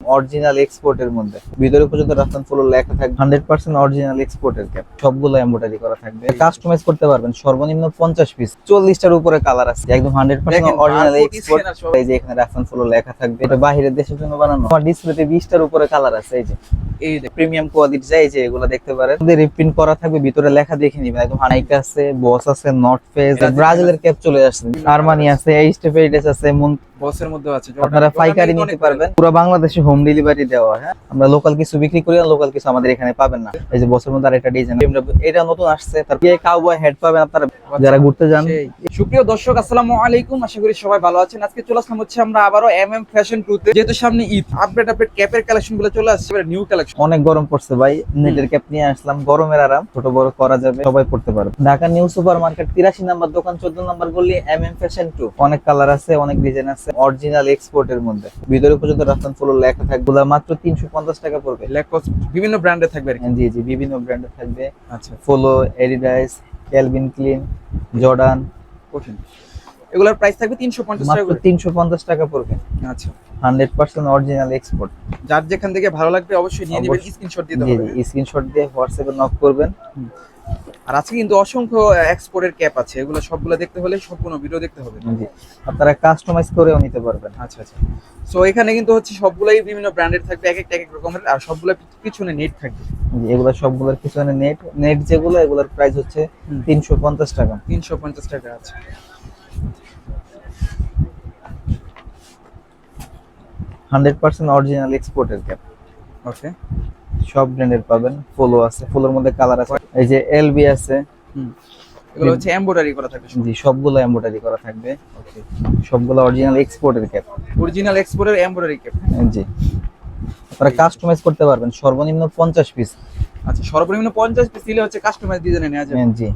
Original এক্সপোর্টের মধ্যে ভিতরে পর্যন্ত রাফসান ফলো লেখা থাকবে 100% অরিজিনাল এক্সপোর্টের ক্যাপ, সবগুলো এমব্রয়ডারি করা থাকবে। কাস্টমাইজ করতে পারবেন সর্বনিম্ন 50 পিস, 40টার উপরে কালার আছে, একদম 100% অরিজিনাল এক্সপোর্ট। এই যে এখানে রাফসান ফলো লেখা থাকবে, এটা বাইরের দেশের জন্য বানানো। আমার ডিসপ্লেতে 20টার উপরে কালার আছে। এই যে প্রিমিয়াম কোয়ালিটি যায়, যে এগুলো দেখতে পারেন, রিপ্রিন্ট করা থাকবে, ভিতরে লেখা দেখে নিবেন। একদম নাইকা আছে, বস আছে, নর্থ ফেস, ব্রাজিলের ক্যাপ চলে আসছে, আরমানি আছে, এই স্টেফেরিডেস আছে, বসের মধ্যে আছে। আপনারা পাইকারি নিতে পারবেন, পুরো বাংলাদেশে হোম ডেলিভারি দেওয়া হয়। আমরা লোকাল কিছু বিক্রি করি, লোকাল কিছু আমাদের এখানে পাবেন না। এই যে বসের মধ্যে আরেকটা ডিজাইন, এটা নতুন আসছে। তারপরে কাউবয় হেড পাবেন আপনারা যারা ঘুরতে যান। সুপ্রিয় দর্শক, আসসালামু আলাইকুম, আশা করি সবাই ভালো আছেন। আজকে চলে আসলাম হচ্ছে আমরা আবারো এমএম ফ্যাশন টুতে, যেহেতু সামনে ঈদ, আপডেট ক্যাপের কালেকশন গুলো চলে আসছে, নিউ কালেকশন। অনেক গরম পড়ছে ভাই, নেটের ক্যাপ নিয়ে আসলাম, গরমের আরাম, ছোট বড় করা যাবে, সবাই পড়তে পারবে। Dhaka new super market 83 number দোকান, 14 নাম্বার গলি, এমএম ফ্যাশন টু। অনেক কালার আছে, অনেক ডিজাইন আছে, অরিজিনাল এক্সপোর্টের মধ্যে ভিতরে পর্যন্ত রাফসান ফলো লেখা থাকবে, মাত্র 350 টাকা পড়বে। বিভিন্ন ব্র্যান্ডে থাকবে। জি জি, বিভিন্ন ব্র্যান্ডে থাকবে। আচ্ছা, ফলো, এডিডাস, ক্যালভিন ক্লিন, জর্ডান, কঠিন। এগুলোর প্রাইস থাকবে 350 টাকা মাত্র 350 টাকা পড়বে। আচ্ছা, 100% অরিজিনাল এক্সপোর্ট। যার যেখান থেকে ভালো লাগবে অবশ্যই নিয়ে নেবেন, স্ক্রিনশট দিতে হবে। জি, স্ক্রিনশট দিয়ে হোয়াটসঅ্যাপে নক করবেন। আর আজকে কিন্তু অসংখ্য এক্সপোর্টের ক্যাপ আছে, এগুলো সবগুলো দেখতে হলে সম্পূর্ণ ভিডিও দেখতে হবে। জি, আপনারা কাস্টমাইজ করেও নিতে পারবেন। আচ্ছা আচ্ছা। সো এখানে কিন্তু হচ্ছে সবগুলাই বিভিন্ন ব্র্যান্ডের থাকবে, এক এক রকমের, আর সবগুলো পিছনে নেট থাকবে। জি, এগুলো সবগুলোর পিছনে নেট যেগুলো, এগুলোর প্রাইস হচ্ছে 350 টাকা। 350 টাকা আছে। 100% অরিজিনাল এক্সপোর্টের ক্যাপ। ওকে, সব ব্র্যান্ডের পাবেন। ফলো আছে, ফলোর মধ্যে কালার আছে। এই যে এলবি আছে, এগুলো হচ্ছে এমব্রয়ডারি করা থাকবে। জি, সবগুলো এমব্রয়ডারি করা থাকবে। ওকে, সবগুলো অরিজিনাল এক্সপোর্টের ক্যাপ। অরিজিনাল এক্সপোর্টের এমব্রয়ডারি ক্যাপ। জি, আপনারা কাস্টমাইজ করতে পারবেন সর্বনিম্ন 50 পিস। আচ্ছা, সর্বনিম্ন 50 পিস দিলে হচ্ছে কাস্টমাইজ ডিজাইনে নেওয়া যাবে। জি,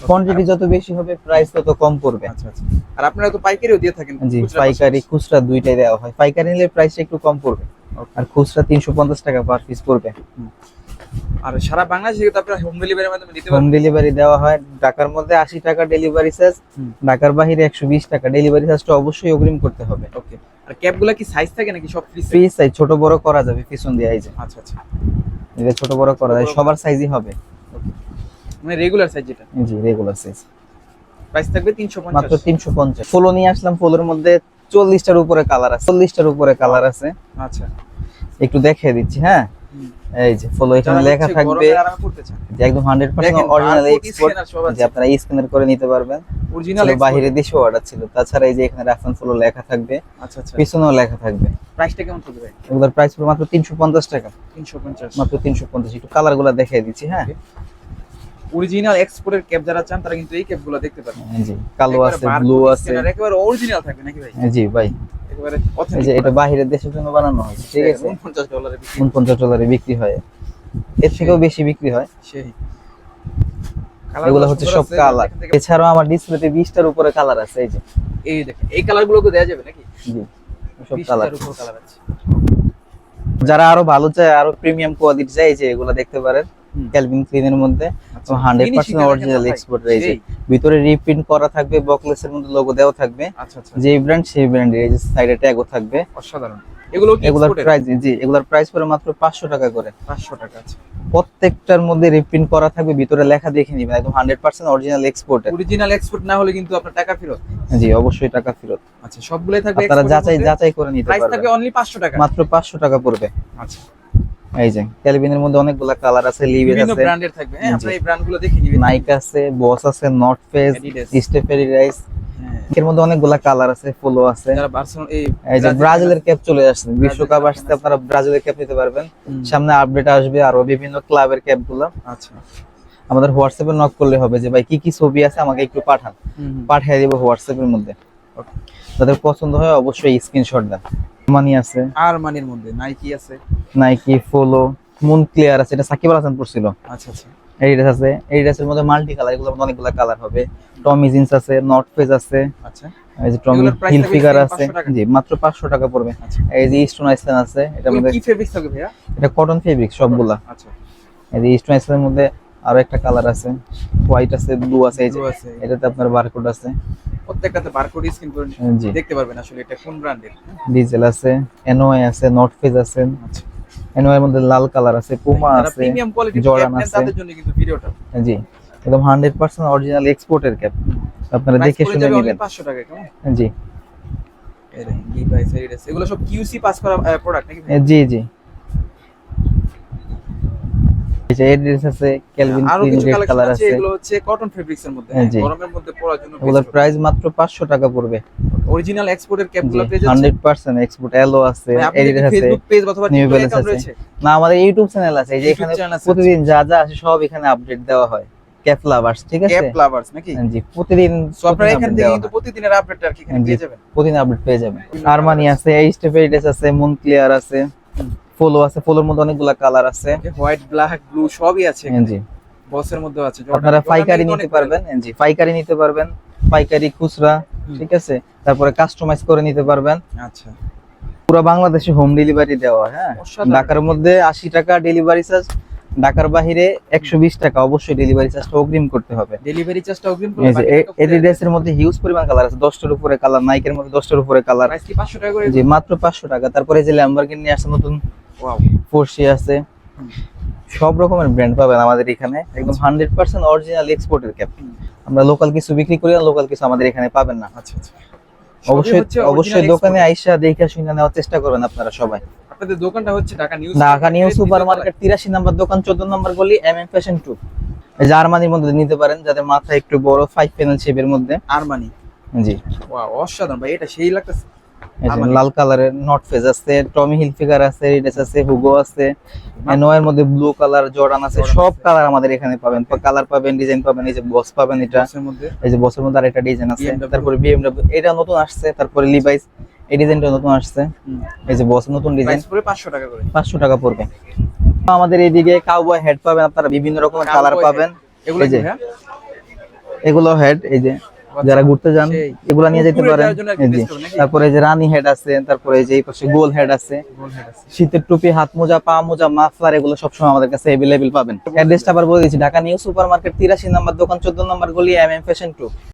কোয়ান্টিটি যত বেশি হবে প্রাইস তত কম পড়বে। আচ্ছা আচ্ছা। আর আপনারা তো পাইকারিও দিয়ে থাকেন? জি, পাইকারি খুচরা দুইটাই দেওয়া হয়। পাইকারি নিলে প্রাইসটা একটু কম পড়বে, আর খুচরা 350 টাকা পার পিস পড়বে। আর সারা বাংলাদেশে কিন্তু আপনারা হোম ডেলিভারির মাধ্যমে দিতে পারবেন। হোম ডেলিভারি দেওয়া হয়। ঢাকার মধ্যে 80 টাকা ডেলিভারি চার্জ, ঢাকার বাইরে 120 টাকা। ডেলিভারি চার্জটা অবশ্যই অগ্রিম করতে হবে। ওকে। আর ক্যাপগুলো কি সাইজ থাকে নাকি সব ফ্রি সাইজ, ছোট বড় করা যাবে পিছন দিয়ে। এই যে আচ্ছা আচ্ছা, এটা ছোট বড় করা যায়, সবার সাইজই হবে। মানে রেগুলার সাইজ যেটা। জি, রেগুলার সাইজ। প্রাইস থাকবে 350। মাত্র 350। ফলো নিয়ে আসলাম, ফলোর মধ্যে 40টার উপরে কালার আছে, 40টার উপরে কালার আছে। আচ্ছা, একটু দেখিয়ে দিচ্ছি। হ্যাঁ, এই যে ফলো, এখানে লেখা থাকবে যে একদম 100% অরিজিনাল এক্সপোর্ট। যে আপনারা স্ক্যানার করে নিতে পারবেন। অরিজিনাল বাইরের দেশেও অর্ডার ছিল। তাছাড়া এই যে এখানে রাফসান ফলো লেখা থাকবে। আচ্ছা আচ্ছা, পিছনেও লেখা থাকবে। প্রাইসটা কেমন থাকবে? এগুলোর প্রাইস পুরো মাত্র 350 টাকা। 350, মাত্র 350। একটু কালারগুলো দেখিয়ে দিচ্ছি। হ্যাঁ, অরিজিনাল এক্সপোর্টের ক্যাপ যারা চান তারা কিন্তু এই ক্যাপগুলো দেখতে পারেন। জি, কালো আছে, ব্লু আছে, একেবারে অরিজিনাল থাকবে নাকি ভাই? জি ভাই, একেবারে এই যে অথেন্টিক। এটা বাইরের দেশের জন্য বানানো হয়েছে। ঠিক আছে, $49 বিক্রি। 49 ডলারে বিক্রি হয়, এর থেকেও বেশি বিক্রি হয়। সেই এগুলো হচ্ছে সব কালার। এছাড়াও আমার ডিসপ্লেতে 20টার উপরে কালার আছে। এই যে এই দেখেন, এই কালারগুলোকে দেয়া যাবে নাকি? জি, সব 20 কালার। টার উপর কালার আছে। যারা আরো ভালো চায়, আরো প্রিমিয়াম কোয়ালিটি চায়, এই যে এগুলো দেখতে পারেন, ক্যালভিন ক্লিনের মধ্যে 100% অরিজিনাল এক্সপোর্ট রয়েছে। ভিতরে রিপ্রিন্ট করা থাকবে, বকলেসের মধ্যে লোগো দেওয়া থাকবে। আচ্ছা আচ্ছা, যে ব্র্যান্ড সেই ব্র্যান্ডের। এই যে সাইডে ট্যাগও থাকবে। অসাধারণ। এগুলো কি এগুলোর এক্সপোর্টের? প্রাইস, জি, এগুলোর প্রাইস পড়ে মাত্র 500 টাকা করে। 500 টাকা আছে। প্রত্যেকটার মধ্যে রিপ্রিন্ট করা থাকবে, ভিতরে লেখা দেখে নিবেন, একদম 100% অরিজিনাল এক্সপোর্টের। অরিজিনাল এক্সপোর্ট না হলে কিন্তু আপনার টাকা ফেরত। জি, অবশ্যই টাকা ফেরত। আচ্ছা, সবগুলাই থাকবে আপনারা এক্সপোর্টের মধ্যে। যাচাই করে নিতে প্রাইস থাকবে পারবেন। অনলি 500 টাকা। মাত্র 500 টাকা পড়বে। আচ্ছা, এই যে ক্যালভিনের মধ্যে অনেকগুলা কালার আছে, লিভের বিভিন্ন আছে, ব্র্যান্ডের থাকবে। হ্যাঁ, আপনারা এই ব্র্যান্ডগুলো দেখে নেবেন। নাইকা আছে, বস আছে, নর্থ ফেস, Adidas। স্টেফেরিডাস। হ্যাঁ, এর মধ্যে অনেকগুলা কালার আছে, ফলো আছে। যারা বার্সেলোনা এই যে ব্রাজিলের ক্যাপ চলে আসছে, বিশ্বকাপ আসছে, আপনারা ব্রাজিলের ক্যাপ নিতে পারবেন। সামনে আপডেট আসবে আরো বিভিন্ন ক্লাবের ক্যাপগুলো। আচ্ছা, আমাদের হোয়াটসঅ্যাপে নক করলে হবে যে ভাই কি কি ছবি আছে আমাকে একটু পাঠান, পাঠিয়ে দিব হোয়াটসঅ্যাপের মধ্যে। যাদের পছন্দ হয় অবশ্যই স্ক্রিনশট দেন। মানি আছে, আর মানির মধ্যে নাইকি আছে, নাইকি, ফলো, মুন ক্লিয়ার আছে, এটা সাকিব আল হাসান পড়ছিল। আচ্ছা আচ্ছা, এডিডাস আছে, এডিডাসের মধ্যে মাল্টি কালার, এগুলোর মধ্যে অনেকগুলো কালার হবে। টমি জিন্স আছে, নর্থ ফেস আছে, আচ্ছা, এই যে টমি এগুলোর প্রাইস হিল থাকবে ফিগার 500 আছে। টাকা। জি, মাত্র 500 টাকা পড়বে। আচ্ছা, এই যে স্টোন আইসল্যান্ড আছে, এটার এগুলো মধ্যে কি ফেব্রিক্স থাকবে ভাইয়া? এটা কটন ফেব্রিক সবগুলা। আচ্ছা, এই যে স্টোন আইসল্যান্ডের মধ্যে আরো একটা কালার আছে, হোয়াইট আছে, ব্লু আছে, এই যে Blue আছে। এটাতে আপনার বারকোড আছে। প্রত্যেকটাতে বারকোড স্ক্যান করে জি। দেখতে পারবেন আসলে এটা কোন ব্র্যান্ডের। ডিজেল আছে, এনওয়াই আছে, নর্থ ফেজ আছে, আচ্ছা, এনওয়াই এর মধ্যে লাল কালার আছে, পুমা যারা আছে, প্রিমিয়াম কোয়ালিটির ক্যাপ জর্ডান নেন আছে। তাদের জন্য কিন্তু ভিডিওটা। জি, একদম 100% অরিজিনাল এক্সপোর্টের ক্যাপ, আপনারা প্রাইস দেখে পড়ে শুনে যাবে নেবেন। only 500 টাকা কেমন? জি এই দেখেন লিভাইস এডিডাস এগুলো সব কিউসি পাস করা প্রোডাক্ট নাকি ভাই? জি জি, এই যে এডিডাস আছে, ক্যালভিন আরো ক্লিন কিছু রেড কালেকশন কালার আছে, আছে। এগুলো হচ্ছে কটন ফেব্রিক্স এর মধ্যে, জি। গরমের মধ্যে পরার জন্য এগুলোর প্রাইস মাত্র 500 টাকা পড়বে। অরিজিনাল এক্সপোর্টের জি, ক্যাপগুলো পেয়ে যাচ্ছে। 100% এক্সপোর্ট, এলো আছে, ভাই আপনাদের কি এডিডাস আছে, ফেসবুক পেজ অথবা নিউ টিকটক ব্যালেন্স অ্যাকাউন্ট আছে। রয়েছে? না, আমাদের ইউটিউব চ্যানেল আছে, এই যে YouTube এখানে চ্যানেল আছে। প্রতিদিন যা যা আসে সব এখানে আপডেট দেওয়া হয়। ক্যাপ লাভার্স, ঠিক আছে? ক্যাপ লাভার্স নাকি? জি, প্রতিদিন সো আপনারা এখান update থেকে দেওয়া কিন্তু হয়। প্রতিদিনের আপডেটটা আর কি এখানে জি, পেয়ে যাবেন। প্রতিদিন আপডেট পেয়ে যাবেন। আরমানি আছে, এই স্টেপ এডিডাস আছে, মুন ক্লিয়ার আছে, ফলো আছে, ফলোর মধ্যে অনেকগুলা কালার আছে। হোয়াইট, ব্ল্যাক, ব্লু সবই আছে। জি, বসের মধ্যেও আছে। আপনারা পাইকারি নিতে পারবেন। জি, পাইকারি নিতে পারবেন, পাইকারি, খুচরা, ঠিক আছে? তারপরে কাস্টমাইজ করে নিতে পারবেন। আচ্ছা, পুরো বাংলাদেশে হোম ডেলিভারি দেওয়া, হ্যাঁ। অসাধারণ। ঢাকার মধ্যে 80 টাকা ডেলিভারি চার্জ, ঢাকার বাইরে 120 টাকা, অবশ্যই ডেলিভারি চার্জটা অগ্রিম করতে হবে। ডেলিভারি চার্জটা অগ্রিম করলে এই যে বাকি টাকা ফুরিয়ে এডিডাস এর মধ্যে হিউজ পরিমাণ কালার আছে, 10টার উপরে কালার, নাইকের মধ্যে 10টার উপরে কালার। প্রাইস কি 500 টাকা করে? জি, মাত্র 500 টাকা। তারপরে এই যে ল্যাম্বরগিনি আছে, নতুন ওয়াও, পোরশে আছে, সব রকমের ব্র্যান্ড পাবেন আমাদের এখানে। একদম 100% অরিজিনাল এক্সপোর্টের ক্যাপ। আমরা লোকাল কিছু বিক্রি করি না, লোকাল কিছু আমাদের এখানে পাবেন না। আচ্ছা আচ্ছা। অবশ্যই হচ্ছে অবশ্যই original দোকানে export। আইসা দেখে শুনে নেওয়ার চেষ্টা করবেন আপনারা সবাই। আপনাদের দোকানটা হচ্ছে Dhaka new Dhaka new super market 83 নম্বর দোকান, 14 নম্বর গলি, এমএম ফ্যাশন 2। এই যে আরমানির মধ্যে নিতে পারেন, যাদের মাথা একটু বড়, 5 প্যানেল শেপের মধ্যে। আরমানি। জি, ওয়াও, অসাধারণ ভাই, এটা সেই লাগতেছে। এই যে আরমানি। লাল কালারের নর্থ ফেজ আছে, টমি হিলফিগার আছে, রিডেস আছে, হুগো আছে, এনোয়ের মধ্যে ব্লু কালার, জর্ডান আছে, জর্ডান সব আছে। কালার আমাদের এখানে পাবেন। কালার পাবেন, ডিজাইন পাবেন। এই যে বস পাবেন, এটা বসের মধ্যে এই যে বসের মধ্যে আরেকটা ডিজাইন আছে। BMW তারপরে বিএমডব্লিউ, এটা নতুন আসছে। তারপরে লিভাইস, এই ডিজাইনটা নতুন আসছে। এই যে বস নতুন ডিজাইন, প্রাইস পড়ে 500 টাকা করে। 500 টাকা পড়বে। আমাদের এইদিকে কাউবয় হেড পাবেন, আপনারা বিভিন্ন রকমের কালার Cowboy পাবেন। এগুলো এই যে কি হ্যাঁ? এগুলো হেড, এই যে যারা ঘুরতে যান সেই। এগুলা নিয়ে যেতে পুকুরে পারেন। যাওয়ার জন্য আর কি এই যে best হবে নাকি? তারপরে এই যে রানী হেড আছে, তারপরে এই যে এই পাশে গোল হেড আছে, গোল হেড আছে। শীতের টুপি, হাত মোজা, পা মোজা, মাফলার, এগুলো সবসময় আমাদের কাছে अवेलेबल পাবেন। অ্যাড্রেসটা আবার বলে দিচ্ছি, ঢাকা নিউ সুপার মার্কেট 83 নম্বর দোকান, 14 নম্বর গলি, এমএম ফ্যাশন 2।